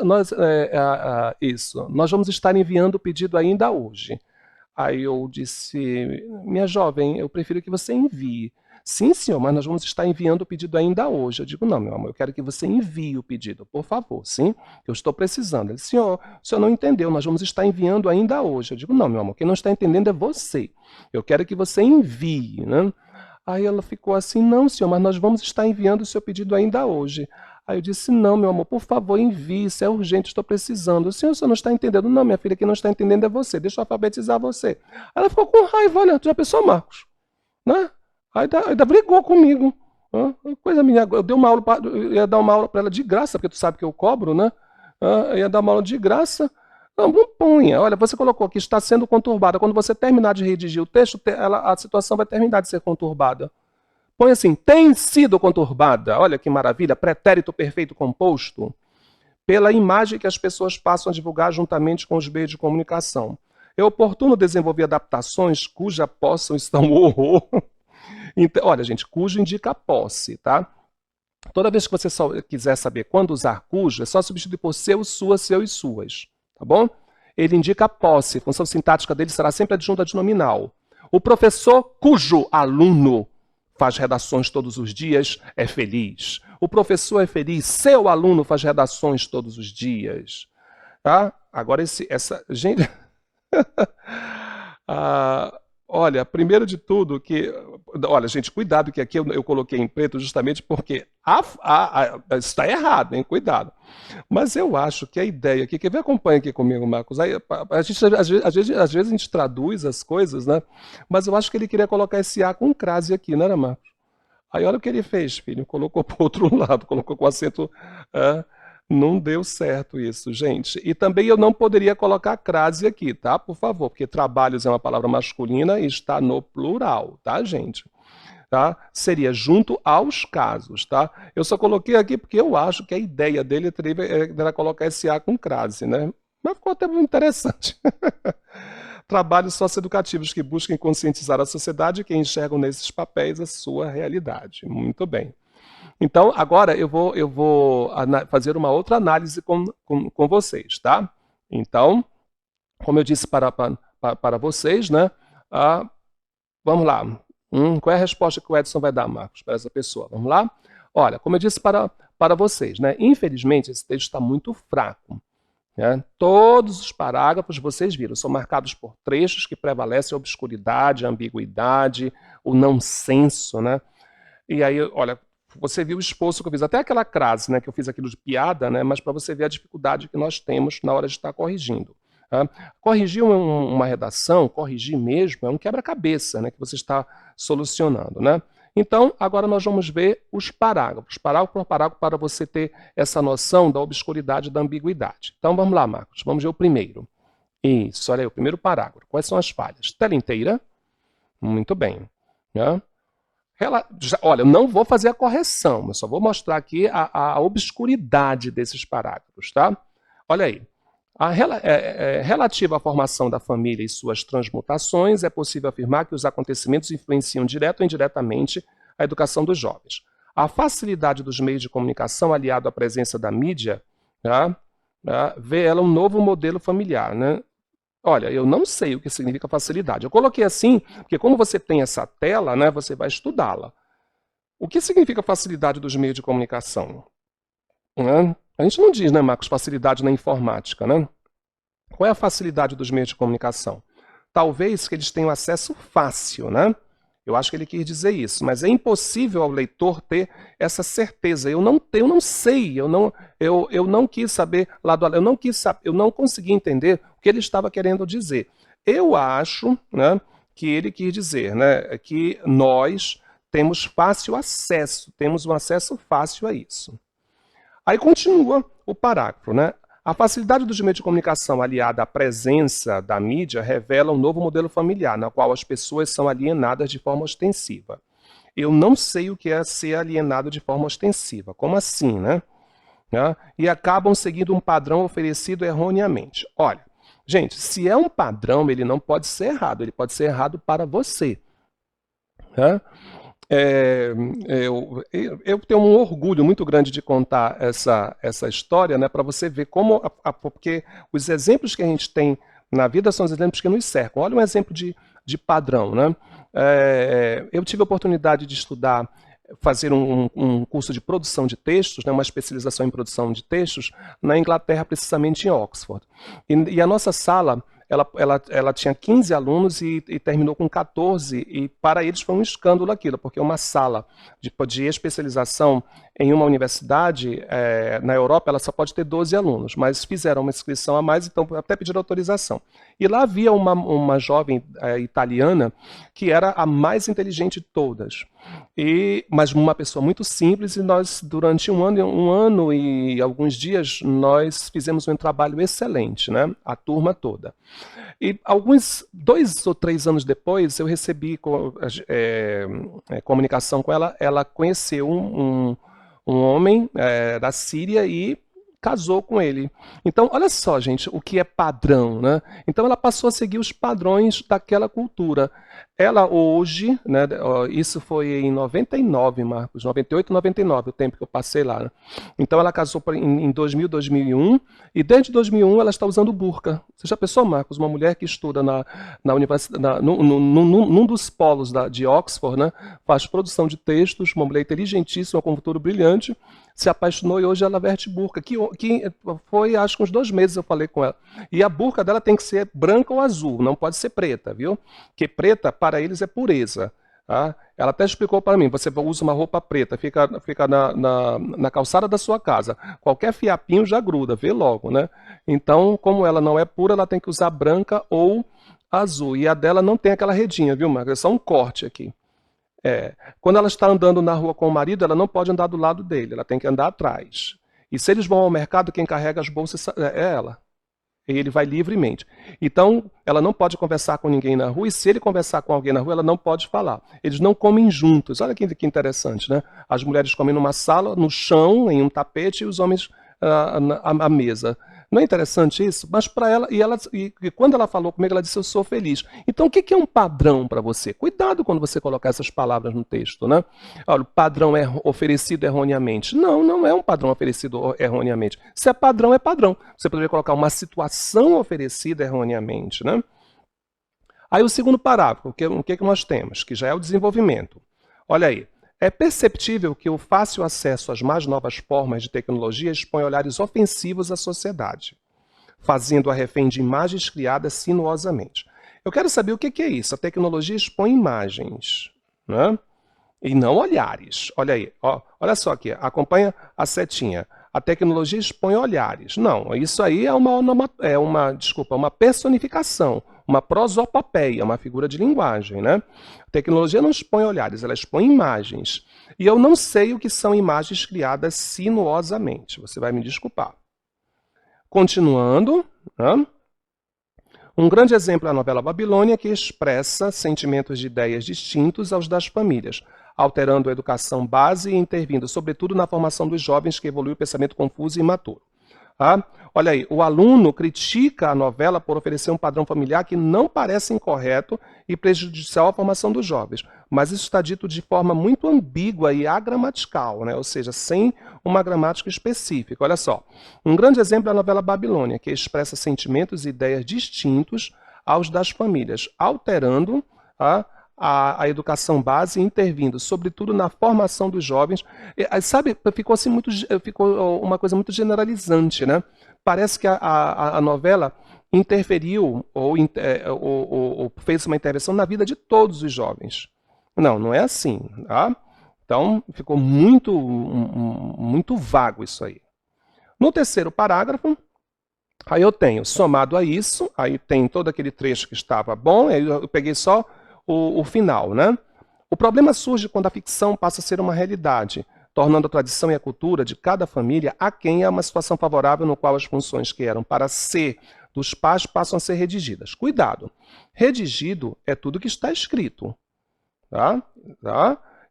vamos estar enviando o pedido ainda hoje. Aí eu disse, minha jovem, eu prefiro que você envie. Sim, senhor, mas nós vamos estar enviando o pedido ainda hoje. Eu digo, não, meu amor, eu quero que você envie o pedido, por favor, sim? Eu estou precisando. Ele disse, senhor, o senhor não entendeu, nós vamos estar enviando ainda hoje. Eu digo, não, meu amor, quem não está entendendo é você. Eu quero que você envie, né? Aí ela ficou assim, não, senhor, mas nós vamos estar enviando o seu pedido ainda hoje. Aí eu disse, não, meu amor, por favor, envie, isso é urgente, estou precisando. O senhor não está entendendo? Não, minha filha, quem não está entendendo é você, deixa eu alfabetizar você. Ela ficou com raiva, né? Tu já pensou, Marcos? Né? Ainda brigou comigo. Coisa minha, eu ia dar uma aula para ela de graça, porque tu sabe que eu cobro, né? Eu ia dar uma aula de graça. Não, não ponha. Olha, você colocou aqui, está sendo conturbada. Quando você terminar de redigir o texto, a situação vai terminar de ser conturbada. Põe assim, tem sido conturbada. Olha que maravilha, pretérito perfeito composto. Pela imagem que as pessoas passam a divulgar juntamente com os meios de comunicação. É oportuno desenvolver adaptações cuja possam estar um horror. Então, olha, gente, cujo indica posse, tá? Toda vez que você quiser saber quando usar cujo, é só substituir por seu, sua, seu e suas, tá bom? Ele indica posse, a função sintática dele será sempre adjunta de nominal. O professor cujo aluno faz redações todos os dias é feliz. O professor é feliz, seu aluno faz redações todos os dias. Tá? Agora, gente... olha, primeiro de tudo, olha, gente, cuidado que aqui eu coloquei em preto justamente porque está errado, hein? Cuidado. Mas eu acho que a ideia aqui, quer ver, acompanha aqui comigo, Marcos, aí, às vezes a gente traduz as coisas, né? Mas eu acho que ele queria colocar esse A com crase aqui, não era, Marcos? Aí olha o que ele fez, filho, colocou para o outro lado, colocou com acento... Não deu certo isso, gente. E também eu não poderia colocar crase aqui, tá? Por favor, porque trabalhos é uma palavra masculina e está no plural, tá, gente? Tá? Seria junto aos casos, tá? Eu só coloquei aqui porque eu acho que a ideia dele era colocar esse A com crase, né? Mas ficou até muito interessante. Trabalhos socioeducativos que busquem conscientizar a sociedade e que enxergam nesses papéis a sua realidade. Muito bem. Então, agora eu vou fazer uma outra análise com vocês, tá? Então, como eu disse para vocês, né? Vamos lá. Qual é a resposta que o Edson vai dar, Marcos, para essa pessoa? Vamos lá? Olha, como eu disse para vocês, né? Infelizmente, esse texto está muito fraco. Né? Todos os parágrafos, vocês viram, são marcados por trechos que prevalecem a obscuridade, a ambiguidade, o não senso, né? E aí, olha... Você viu o esforço que eu fiz, até aquela crase, né, que eu fiz aquilo de piada, né, mas para você ver a dificuldade que nós temos na hora de estar corrigindo. Tá? Corrigir uma redação, corrigir mesmo, é um quebra-cabeça, né, que você está solucionando. Né? Então, agora nós vamos ver os parágrafos, parágrafo por parágrafo, para você ter essa noção da obscuridade e da ambiguidade. Então, vamos lá, Marcos, vamos ver o primeiro. Isso, olha aí, o primeiro parágrafo. Quais são as falhas? Tela inteira. Muito bem. Né? Olha, eu não vou fazer a correção, eu só vou mostrar aqui a obscuridade desses parágrafos, tá? Olha aí. Relativa à formação da família e suas transmutações, é possível afirmar que os acontecimentos influenciam direto ou indiretamente a educação dos jovens. A facilidade dos meios de comunicação, aliado à presença da mídia, vê ela um novo modelo familiar, né? Olha, eu não sei o que significa facilidade. Eu coloquei assim, porque como você tem essa tela, né, você vai estudá-la. O que significa facilidade dos meios de comunicação? A gente não diz, né, Marcos, facilidade na informática, né? Qual é a facilidade dos meios de comunicação? Talvez que eles tenham acesso fácil, né? Eu acho que ele quis dizer isso, mas é impossível ao leitor ter essa certeza. Eu não sei, eu não quis saber lá do além, eu não consegui entender o que ele estava querendo dizer. Eu acho, né, que ele quis dizer, né, que nós temos fácil acesso, temos um acesso fácil a isso. Aí continua o parágrafo, né? A facilidade dos meios de comunicação aliada à presença da mídia revela um novo modelo familiar, na qual as pessoas são alienadas de forma ostensiva. Eu não sei o que é ser alienado de forma ostensiva. Como assim, né? E acabam seguindo um padrão oferecido erroneamente. Olha, gente, se é um padrão, ele não pode ser errado, ele pode ser errado para você. Né? É, eu tenho um orgulho muito grande de contar essa história, né, para você ver como, porque os exemplos que a gente tem na vida são os exemplos que nos cercam. Olha um exemplo de padrão, né? Eu tive a oportunidade de estudar, fazer um curso de produção de textos, né, uma especialização em produção de textos, na Inglaterra, precisamente em Oxford. E a nossa sala, ela tinha 15 alunos e terminou com 14, e para eles foi um escândalo aquilo, porque uma sala de especialização em uma universidade na Europa, ela só pode ter 12 alunos, mas fizeram uma inscrição a mais, então até pediram autorização. E lá havia uma jovem italiana que era a mais inteligente de todas, mas uma pessoa muito simples, e nós, durante um ano e alguns dias, nós fizemos um trabalho excelente, né? A turma toda. E 2 ou 3 anos depois, eu recebi comunicação com ela. Ela conheceu um homem da Síria e casou com ele. Então, olha só, gente, o que é padrão, né? Então, ela passou a seguir os padrões daquela cultura. Ela hoje, né, isso foi em 99, Marcos, 98, 99, o tempo que eu passei lá. Né? Então, ela casou em 2000, 2001, e desde 2001 ela está usando burca. Você já pensou, Marcos, uma mulher que estuda na universidade, num dos polos de Oxford, né, faz produção de textos, uma mulher inteligentíssima, com um futuro brilhante, se apaixonou e hoje ela veste burca, que foi, acho que uns 2 meses eu falei com ela. E a burca dela tem que ser branca ou azul, não pode ser preta, viu? Porque preta, para eles, é pureza. Tá? Ela até explicou para mim, você usa uma roupa preta, fica na calçada da sua casa, qualquer fiapinho já gruda, vê logo, né? Então, como ela não é pura, ela tem que usar branca ou azul. E a dela não tem aquela redinha, viu, Marcos? É só um corte aqui. Quando ela está andando na rua com o marido, ela não pode andar do lado dele, ela tem que andar atrás. E se eles vão ao mercado, quem carrega as bolsas é ela. E ele vai livremente. Então, ela não pode conversar com ninguém na rua, e se ele conversar com alguém na rua, ela não pode falar. Eles não comem juntos. Olha que interessante, né? As mulheres comem numa sala, no chão, em um tapete, e os homens à mesa. Não é interessante isso? Mas para ela, e quando ela falou comigo, ela disse: eu sou feliz. Então, o que é um padrão para você? Cuidado quando você colocar essas palavras no texto, né? Olha, o padrão é oferecido erroneamente. Não, não é um padrão oferecido erroneamente. Se é padrão, é padrão. Você poderia colocar uma situação oferecida erroneamente, né? Aí o segundo parágrafo, o que nós temos? Que já é o desenvolvimento. Olha aí. É perceptível que o fácil acesso às mais novas formas de tecnologia expõe olhares ofensivos à sociedade, fazendo-a refém de imagens criadas sinuosamente. Eu quero saber o que é isso. A tecnologia expõe imagens, né? E não olhares. Olha aí, ó, olha só aqui, acompanha a setinha. A tecnologia expõe olhares. Não, isso aí é uma personificação, uma prosopopeia, uma figura de linguagem, né? A tecnologia não expõe olhares, ela expõe imagens. E eu não sei o que são imagens criadas sinuosamente. Você vai me desculpar. Continuando, né? Um grande exemplo é a novela Babilônia, que expressa sentimentos de ideias distintos aos das famílias, alterando a educação base e intervindo, sobretudo, na formação dos jovens, que evolui o pensamento confuso e imaturo. Olha aí, o aluno critica a novela por oferecer um padrão familiar que não parece incorreto e prejudicial à formação dos jovens, mas isso está dito de forma muito ambígua e agramatical, né? Ou seja, sem uma gramática específica. Olha só, um grande exemplo é a novela Babilônia, que expressa sentimentos e ideias distintos aos das famílias, alterando a educação base, intervindo, sobretudo, na formação dos jovens. Sabe, ficou uma coisa muito generalizante, né? Parece que a novela interferiu ou fez uma intervenção na vida de todos os jovens. Não, não é assim, tá? Então, ficou muito vago isso aí. No terceiro parágrafo, aí eu tenho, somado a isso, aí tem todo aquele trecho que estava bom, aí eu peguei só o final, né? O problema surge quando a ficção passa a ser uma realidade, tornando a tradição e a cultura de cada família aquém a uma situação favorável no qual as funções que eram para ser dos pais passam a ser redigidas. Cuidado, redigido é tudo que está escrito, tá?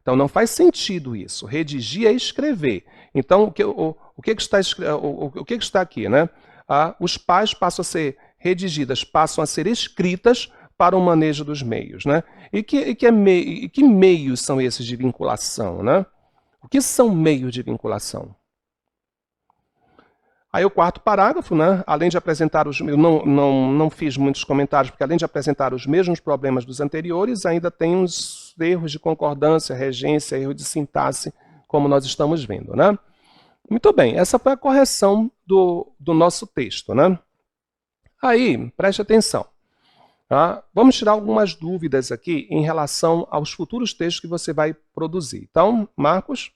Então não faz sentido isso. Redigir é escrever. Então o que está aqui, né? Os pais passam a ser redigidas, passam a ser escritas para o manejo dos meios, né? E que meios são esses de vinculação, né? O que são meios de vinculação? Aí o quarto parágrafo, né? Além de apresentar os... Eu não fiz muitos comentários, porque além de apresentar os mesmos problemas dos anteriores, ainda tem uns erros de concordância, regência, erro de sintaxe, como nós estamos vendo, né? Muito bem, essa foi a correção do nosso texto, né? Aí, preste atenção. Tá? Vamos tirar algumas dúvidas aqui em relação aos futuros textos que você vai produzir. Então, Marcos,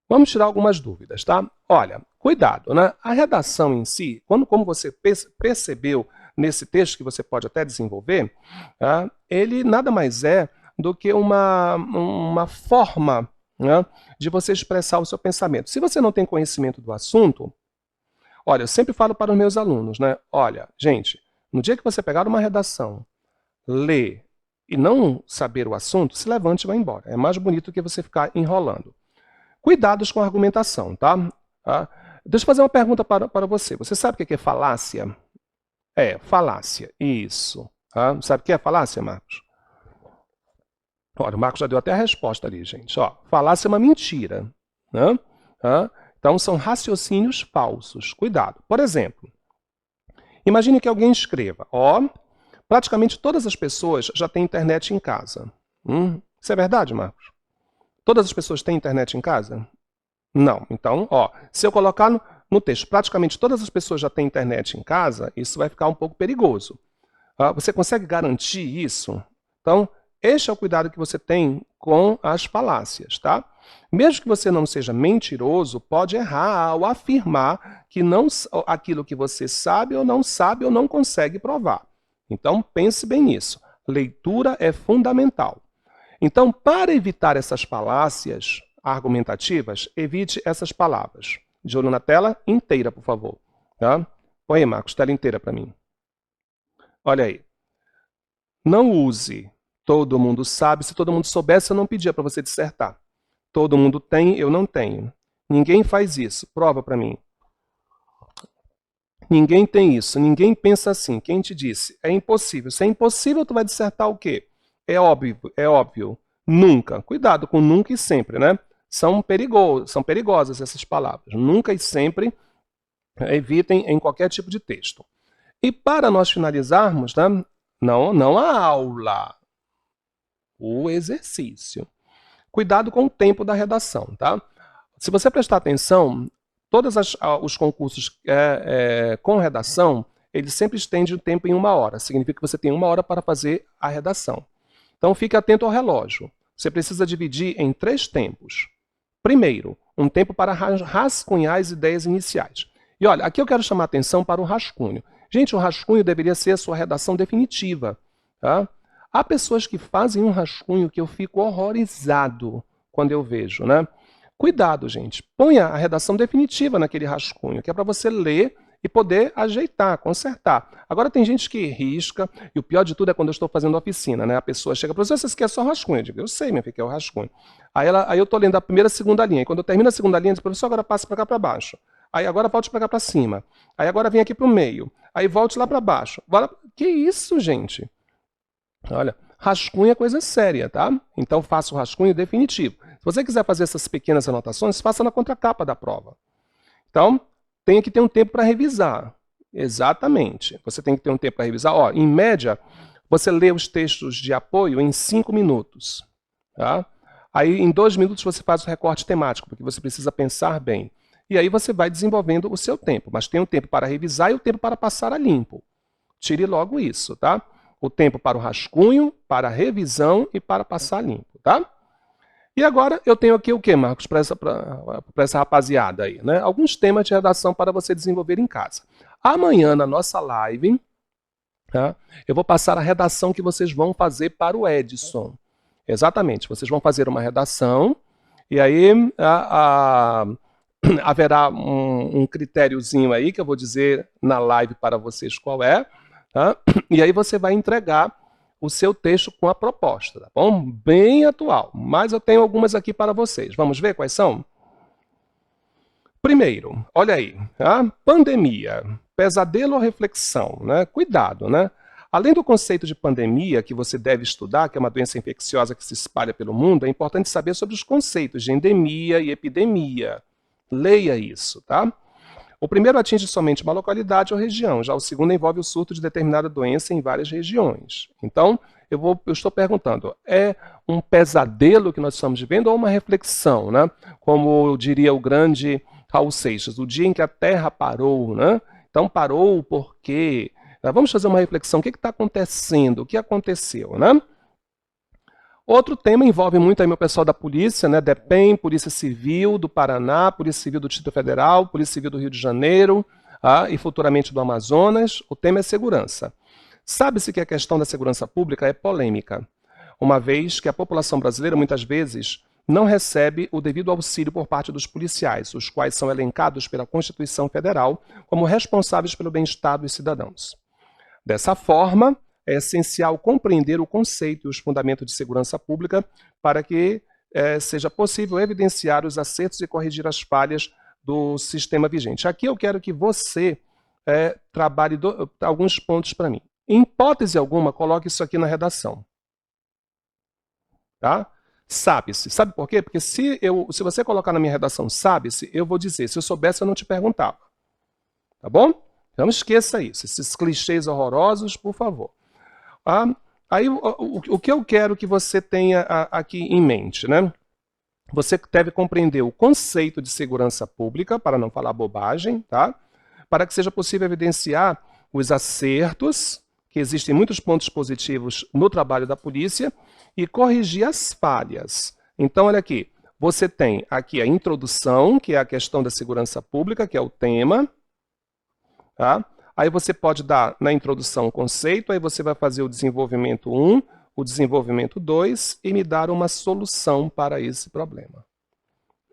vamos tirar algumas dúvidas, tá? Olha, cuidado, né? A redação em si, como você percebeu nesse texto que você pode até desenvolver, tá? Ele nada mais é do que uma forma, né, de você expressar o seu pensamento. Se você não tem conhecimento do assunto, olha, eu sempre falo para os meus alunos, né? Olha, gente, no dia que você pegar uma redação, ler e não saber o assunto, se levante e vá embora. É mais bonito que você ficar enrolando. Cuidados com a argumentação, tá? Deixa eu fazer uma pergunta para você. Você sabe o que é falácia? Falácia, isso. Tá? Sabe o que é falácia, Marcos? Olha, o Marcos já deu até a resposta ali, gente. Ó, falácia é uma mentira, né? Então, são raciocínios falsos. Cuidado. Por exemplo, imagine que alguém escreva, praticamente todas as pessoas já têm internet em casa. Isso é verdade, Marcos? Todas as pessoas têm internet em casa? Não. Então, se eu colocar no texto, praticamente todas as pessoas já têm internet em casa, isso vai ficar um pouco perigoso. Você consegue garantir isso? Então, este é o cuidado que você tem com as falácias, tá? Mesmo que você não seja mentiroso, pode errar ao afirmar que aquilo que você sabe ou não consegue provar. Então, pense bem nisso. Leitura é fundamental. Então, para evitar essas falácias argumentativas, evite essas palavras. De olho na tela inteira, por favor. Tá? Põe aí, Marcos, tela inteira para mim. Olha aí. Não use todo mundo sabe. Se todo mundo soubesse, eu não pedia para você dissertar. Todo mundo tem, eu não tenho. Ninguém faz isso. Prova para mim. Ninguém tem isso. Ninguém pensa assim. Quem te disse? É impossível. Se é impossível, tu vai dissertar o quê? É óbvio. Nunca. Cuidado com nunca e sempre, né? São perigosas essas palavras. Nunca e sempre, evitem em qualquer tipo de texto. E para nós finalizarmos, né? Não a aula, o exercício. Cuidado com o tempo da redação, tá? Se você prestar atenção, todos os concursos com redação, eles sempre estendem o tempo em 1 hora. Significa que você tem 1 hora para fazer a redação. Então, fique atento ao relógio. Você precisa dividir em 3 tempos. Primeiro, um tempo para rascunhar as ideias iniciais. E olha, aqui eu quero chamar a atenção para o rascunho. Gente, o rascunho deveria ser a sua redação definitiva. Tá? Há pessoas que fazem um rascunho que eu fico horrorizado quando eu vejo, né? Cuidado, gente. Ponha a redação definitiva naquele rascunho, que é para você ler e poder ajeitar, consertar. Agora tem gente que risca, e o pior de tudo é quando eu estou fazendo oficina, né? A pessoa chega, professor, você quer só rascunho? Eu digo, eu sei, minha filha, que é o rascunho. Aí eu estou lendo a primeira e segunda linha, e quando eu termino a segunda linha, eu digo, professor, agora passe para cá para baixo. Aí agora volte para cá para cima. Aí agora vem aqui para o meio. Aí volte lá para baixo. Que isso, gente? Olha, rascunho é coisa séria, tá? Então faça o rascunho definitivo. Se você quiser fazer essas pequenas anotações, faça na contracapa da prova. Então, tem que ter um tempo para revisar. Exatamente. Você tem que ter um tempo para revisar. Em média, você lê os textos de apoio em 5 minutos. Tá? Aí, em 2 minutos, você faz o recorte temático, porque você precisa pensar bem. E aí você vai desenvolvendo o seu tempo. Mas tem um tempo para revisar e o tempo para passar a limpo. Tire logo isso, tá? O tempo para o rascunho, para a revisão e para passar limpo, tá? E agora eu tenho aqui o que, Marcos, para essa rapaziada aí, né? Alguns temas de redação para você desenvolver em casa. Amanhã, na nossa live, tá? Eu vou passar a redação que vocês vão fazer para o Edson. Exatamente, vocês vão fazer uma redação e aí haverá um critériozinho aí que eu vou dizer na live para vocês qual é, tá? E aí você vai entregar o seu texto com a proposta, tá bom? Bem atual, mas eu tenho algumas aqui para vocês. Vamos ver quais são? Primeiro, olha aí, tá? Pandemia, pesadelo ou reflexão, né? Cuidado, né? Além do conceito de pandemia, que você deve estudar, que é uma doença infecciosa que se espalha pelo mundo, é importante saber sobre os conceitos de endemia e epidemia. Leia isso, tá? O primeiro atinge somente uma localidade ou região, já o segundo envolve o surto de determinada doença em várias regiões. Então, eu estou perguntando, é um pesadelo que nós estamos vivendo ou uma reflexão, né? Como diria o grande Raul Seixas, o dia em que a Terra parou, né? Então, parou por quê? Vamos fazer uma reflexão, o que está acontecendo? O que aconteceu, né? Outro tema envolve muito aí meu pessoal da polícia, né? DEPEN, Polícia Civil do Paraná, Polícia Civil do Distrito Federal, Polícia Civil do Rio de Janeiro, e futuramente do Amazonas. O tema é segurança. Sabe-se que a questão da segurança pública é polêmica, uma vez que a população brasileira muitas vezes não recebe o devido auxílio por parte dos policiais, os quais são elencados pela Constituição Federal como responsáveis pelo bem-estar dos cidadãos. Dessa forma, é essencial compreender o conceito e os fundamentos de segurança pública para que seja possível evidenciar os acertos e corrigir as falhas do sistema vigente. Aqui eu quero que você trabalhe alguns pontos para mim. Em hipótese alguma, coloque isso aqui na redação. Tá? Sabe-se. Sabe por quê? Porque se você colocar na minha redação sabe-se, eu vou dizer. Se eu soubesse, eu não te perguntava. Tá bom? Não esqueça isso. Esses clichês horrorosos, por favor. Aí, o que eu quero que você tenha aqui em mente, né? Você deve compreender o conceito de segurança pública, para não falar bobagem, tá? Para que seja possível evidenciar os acertos, que existem muitos pontos positivos no trabalho da polícia, e corrigir as falhas. Então, olha aqui, você tem aqui a introdução, que é a questão da segurança pública, que é o tema, tá? Aí você pode dar na introdução o conceito, aí você vai fazer o desenvolvimento 1, o desenvolvimento 2 e me dar uma solução para esse problema.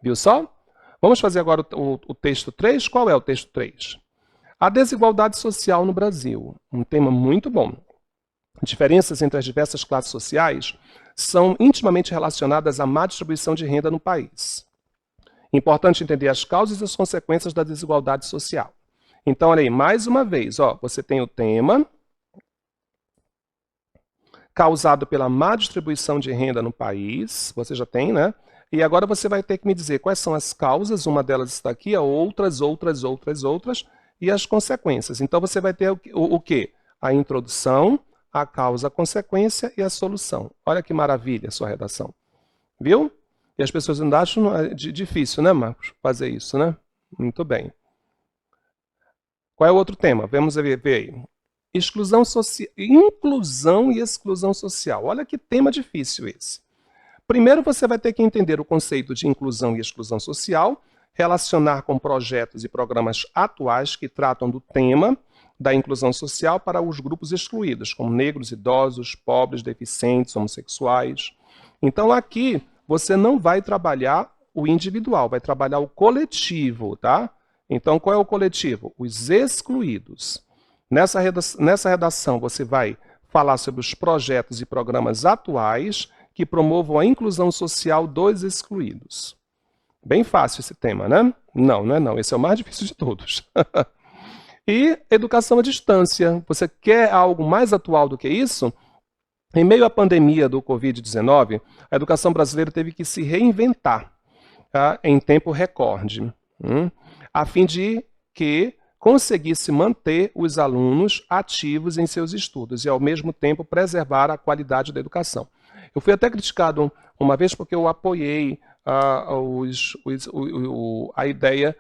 Viu só? Vamos fazer agora o texto 3. Qual é o texto 3? A desigualdade social no Brasil. Um tema muito bom. Diferenças entre as diversas classes sociais são intimamente relacionadas à má distribuição de renda no país. Importante entender as causas e as consequências da desigualdade social. Então, olha aí, mais uma vez, você tem o tema causado pela má distribuição de renda no país, você já tem, né? E agora você vai ter que me dizer quais são as causas, uma delas está aqui, outras, e as consequências. Então, você vai ter o quê? A introdução, a causa, a consequência e a solução. Olha que maravilha a sua redação. Viu? E as pessoas ainda acham difícil, né, Marcos, fazer isso, né? Muito bem. Qual é o outro tema? Vamos ver aí. Inclusão e exclusão social. Olha que tema difícil esse. Primeiro você vai ter que entender o conceito de inclusão e exclusão social, relacionar com projetos e programas atuais que tratam do tema da inclusão social para os grupos excluídos, como negros, idosos, pobres, deficientes, homossexuais. Então aqui você não vai trabalhar o individual, vai trabalhar o coletivo, tá? Então, qual é o coletivo? Os excluídos. Nessa redação, você vai falar sobre os projetos e programas atuais que promovam a inclusão social dos excluídos. Bem fácil esse tema, né? Não, não é não. Esse é o mais difícil de todos. E educação à distância. Você quer algo mais atual do que isso? Em meio à pandemia do Covid-19, a educação brasileira teve que se reinventar, tá? Em tempo recorde. A fim de que conseguisse manter os alunos ativos em seus estudos e, ao mesmo tempo, preservar a qualidade da educação. Eu fui até criticado uma vez porque eu apoiei a ideia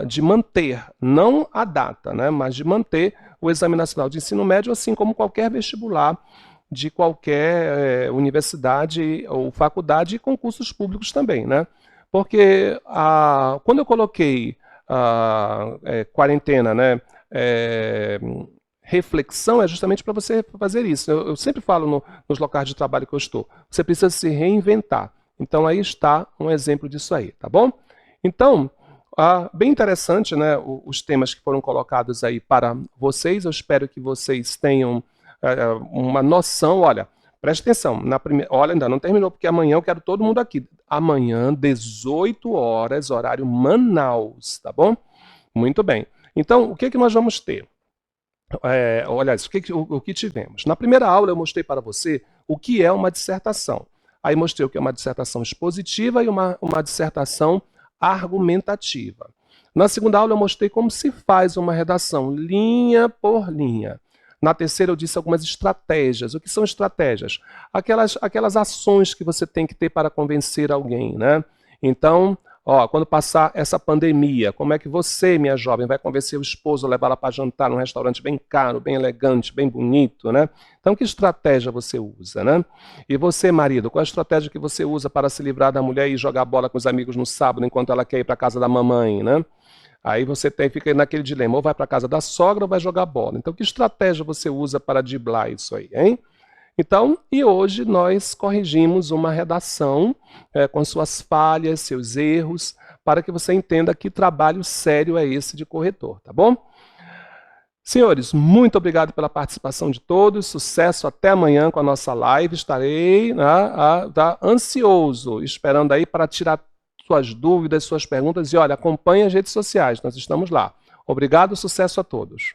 de manter, não a data, né, mas de manter o Exame Nacional de Ensino Médio, assim como qualquer vestibular de qualquer universidade ou faculdade e concursos públicos também, né? Porque quando eu coloquei quarentena, né, reflexão, é justamente para você fazer isso. Eu sempre falo nos locais de trabalho que eu estou. Você precisa se reinventar. Então, aí está um exemplo disso aí, tá bom? Então, bem interessante, né, os temas que foram colocados aí para vocês. Eu espero que vocês tenham uma noção, olha, preste atenção, olha, ainda não terminou, porque amanhã eu quero todo mundo aqui. Amanhã, 18 horas, horário Manaus, tá bom? Muito bem. Então, o que nós vamos ter? Olha, o que tivemos? Na primeira aula eu mostrei para você o que é uma dissertação. Aí mostrei o que é uma dissertação expositiva e uma dissertação argumentativa. Na segunda aula eu mostrei como se faz uma redação, linha por linha. Na terceira eu disse algumas estratégias. O que são estratégias? Aquelas ações que você tem que ter para convencer alguém, né? Então, quando passar essa pandemia, como é que você, minha jovem, vai convencer o esposo a levar ela para jantar num restaurante bem caro, bem elegante, bem bonito, né? Então, que estratégia você usa, né? E você, marido, qual a estratégia que você usa para se livrar da mulher e jogar bola com os amigos no sábado, enquanto ela quer ir para a casa da mamãe, né? Aí você fica naquele dilema, ou vai para a casa da sogra ou vai jogar bola. Então, que estratégia você usa para driblar isso aí, hein? Então, e hoje nós corrigimos uma redação com suas falhas, seus erros, para que você entenda que trabalho sério é esse de corretor, tá bom? Senhores, muito obrigado pela participação de todos, sucesso até amanhã com a nossa live, estarei ansioso, esperando aí para tirar suas dúvidas, suas perguntas, e olha, acompanhe as redes sociais, nós estamos lá. Obrigado, sucesso a todos.